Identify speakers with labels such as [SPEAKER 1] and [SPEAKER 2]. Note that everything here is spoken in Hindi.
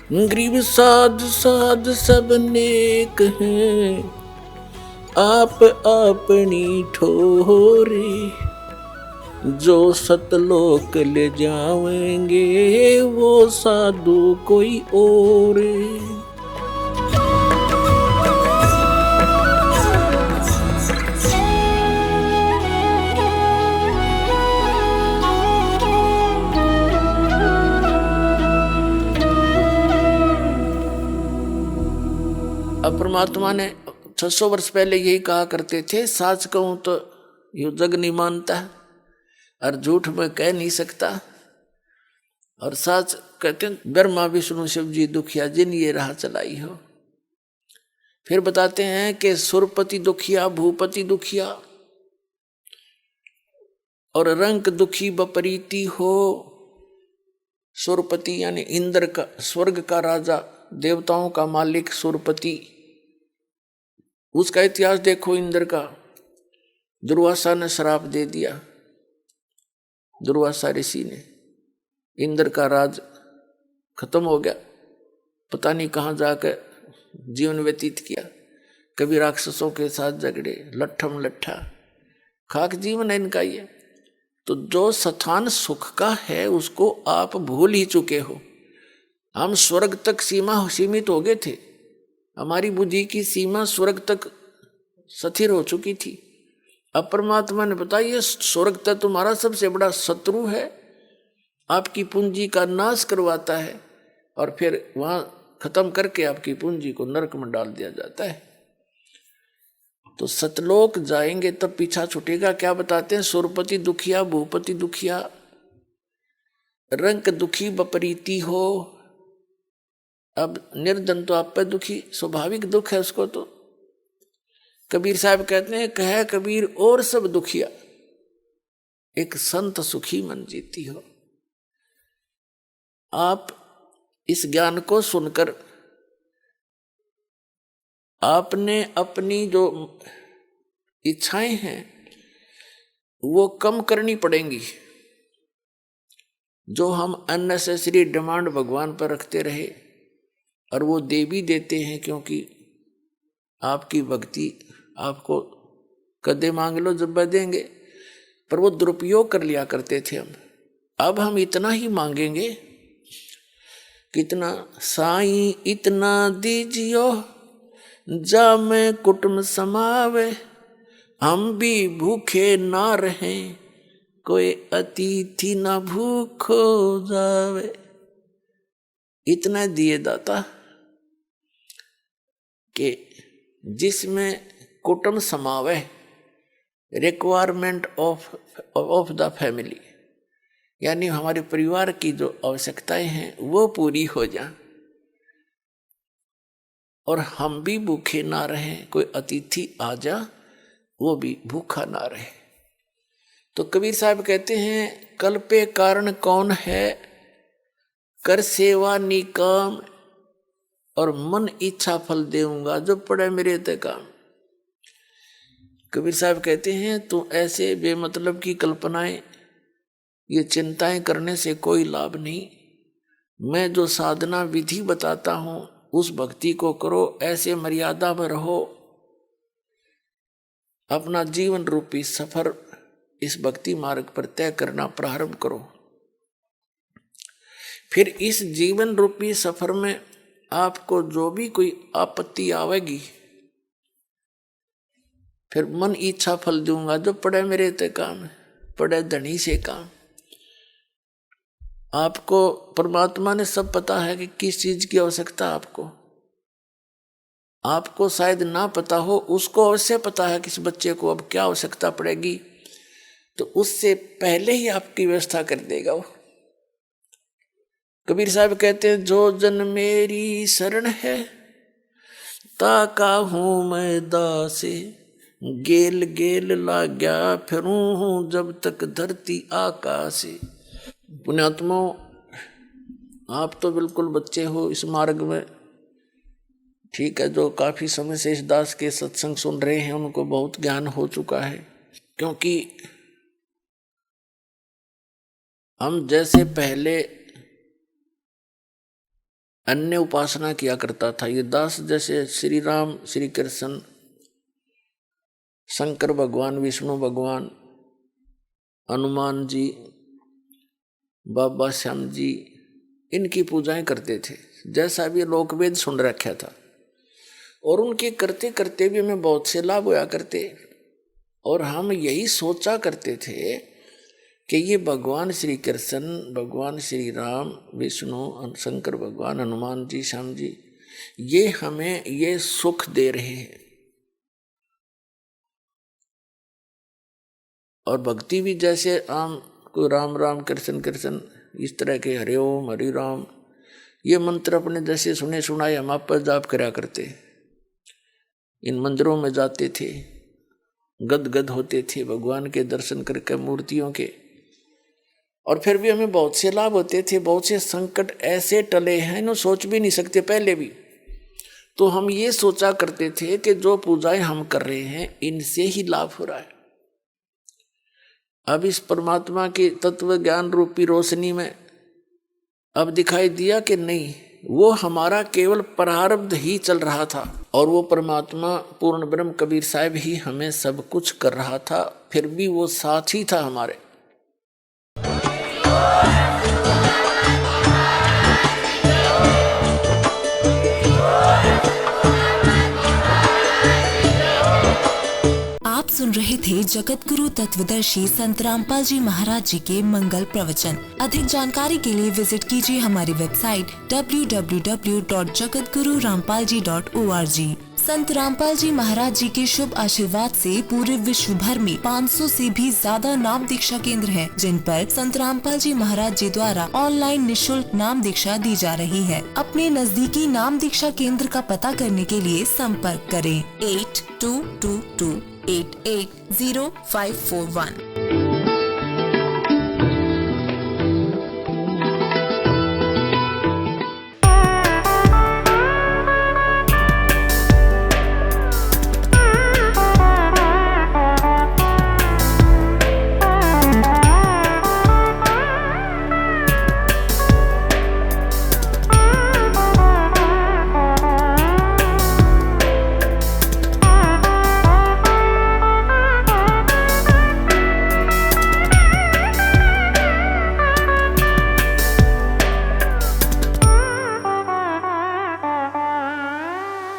[SPEAKER 1] गरीब साध साध सब नेक हैं, आप अपनी ठोरी। जो सतलोक ले जावेंगे वो साधु कोई और। अब परमात्मा ने 600 वर्ष पहले यही कहा करते थे, साच कहूं तो यू जग नहीं मानता और झूठ में कह नहीं सकता। और साच कहते हैं ब्रह्मा विष्णु शिव जी दुखिया जिन ये राह चलाई हो। फिर बताते हैं कि सुरपति दुखिया भूपति दुखिया और रंक दुखी बपरीति हो। सुरपति यानी इंद्र का, स्वर्ग का राजा, देवताओं का मालिक सुरपति। उसका इतिहास देखो इंद्र का। दुर्वासा ने श्राप दे दिया, दुर्वासा ऋषि ने। इंद्र का राज खत्म हो गया, पता नहीं कहाँ जाकर जीवन व्यतीत किया। कभी राक्षसों के साथ झगड़े, लट्ठम लट्ठा, खाक जीवन है इनका ये। तो जो स्थान सुख का है उसको आप भूल ही चुके हो। हम स्वर्ग तक सीमित हो गए थे, हमारी बुद्धि की सीमा स्वर्ग तक स्थिर हो चुकी थी। अब परमात्मा ने बताया स्वर्ग तक तुम्हारा सबसे बड़ा शत्रु है, आपकी पूंजी का नाश करवाता है और फिर वहां खत्म करके आपकी पूंजी को नरक में डाल दिया जाता है। तो सतलोक जाएंगे तब पीछा छूटेगा। क्या बताते हैं? सुरपति दुखिया भूपति दुखिया, रंक दुखी बपरीति हो। अब निर्धन तो आप पे दुखी, स्वाभाविक दुख है उसको। तो कबीर साहब कहते हैं, कहे कबीर और सब दुखिया, एक संत सुखी मन जीती हो। आप इस ज्ञान को सुनकर आपने अपनी जो इच्छाएं हैं वो कम करनी पड़ेंगी। जो हम अननेसेसरी डिमांड भगवान पर रखते रहे, और वो दे भी देते हैं क्योंकि आपकी भक्ति आपको कदे मांग लो जब देंगे, पर वो दुरुपयोग कर लिया करते थे हम। अब हम इतना ही मांगेंगे, कितना? साईं इतना दीजियो जा में कुटुंब समावे, हम भी भूखे ना रहें, कोई अतिथि ना भूखो जावे। इतना दिए दाता कि जिसमें कुटुंब समावे, रिक्वायरमेंट ऑफ द फैमिली, यानी हमारे परिवार की जो आवश्यकताएं हैं वो पूरी हो जाए, और हम भी भूखे ना रहें, कोई अतिथि आ जा वो भी भूखा ना रहे। तो कबीर साहब कहते हैं, कल पे कारण कौन है, कर सेवा निकाम, और मन इच्छा फल देऊंगा जो पड़े मेरे ते काम। कबीर साहब कहते हैं, तू ऐसे बेमतलब की कल्पनाएं, ये चिंताएं करने से कोई लाभ नहीं। मैं जो साधना विधि बताता हूं उस भक्ति को करो, ऐसे मर्यादा में रहो, अपना जीवन रूपी सफर इस भक्ति मार्ग पर तय करना प्रारंभ करो। फिर इस जीवन रूपी सफर में आपको जो भी कोई आपत्ति आवेगी, फिर मन इच्छा फल दूंगा जो पड़े मेरे ते काम, पड़े धनी से काम। आपको परमात्मा ने सब पता है कि किस चीज की आवश्यकता आपको शायद ना पता हो, उसको अवश्य पता है किस बच्चे को अब क्या आवश्यकता पड़ेगी, तो उससे पहले ही आपकी व्यवस्था कर देगा वो। कबीर साहब कहते हैं, जो जन मेरी शरण है ताका हूं मैं दासे, गेल गेल लाग्या फिरूं हूं जब तक धरती आकाशे। पुण्यात्मा, आप तो बिल्कुल बच्चे हो इस मार्ग में, ठीक है। जो काफी समय से इस दास के सत्संग सुन रहे हैं उनको बहुत ज्ञान हो चुका है, क्योंकि हम जैसे पहले अन्य उपासना किया करता था। ये दास जैसे श्री राम, श्री कृष्ण, शंकर भगवान, विष्णु भगवान, हनुमान जी, बाबा श्याम जी, इनकी पूजाएं करते थे, जैसा भी लोकवेद सुन रखा था। और उनके करते करते भी हमें बहुत से लाभ होया करते। और हम यही सोचा करते थे कि ये भगवान श्री कृष्ण, भगवान श्री राम, विष्णु, शंकर भगवान, हनुमान जी, श्याम जी, ये हमें ये सुख दे रहे हैं। और भक्ति भी जैसे आम को राम राम कृष्ण कृष्ण, इस तरह के हरि ओम हरि राम, ये मंत्र अपने जैसे सुने सुनाए हम आप पर जाप करा करते। इन मंदिरों में जाते थे, गदगद होते थे भगवान के दर्शन करके, मूर्तियों के। और फिर भी हमें बहुत से लाभ होते थे, बहुत से संकट ऐसे टले हैं न सोच भी नहीं सकते पहले भी। तो हम ये सोचा करते थे कि जो पूजाएं हम कर रहे हैं इनसे ही लाभ हो रहा है। अब इस परमात्मा की तत्व ज्ञान रूपी रोशनी में अब दिखाई दिया कि नहीं, वो हमारा केवल प्रारब्ध ही चल रहा था और वो परमात्मा पूर्ण ब्रह्म कबीर साहब ही हमें सब कुछ कर रहा था। फिर भी वो साथ ही था हमारे।
[SPEAKER 2] आप सुन रहे थे जगत गुरु तत्वदर्शी संत रामपाल जी महाराज जी के मंगल प्रवचन। अधिक जानकारी के लिए विजिट कीजिए हमारी वेबसाइट www.jagatgururampalji.org। संत रामपाल जी महाराज जी के शुभ आशीर्वाद से पूरे विश्व भर में 500 से भी ज्यादा नाम दीक्षा केंद्र हैं, जिन पर संत रामपाल जी महाराज जी द्वारा ऑनलाइन निशुल्क नाम दीक्षा दी जा रही है। अपने नजदीकी नाम दीक्षा केंद्र का पता करने के लिए संपर्क करें 8222880541।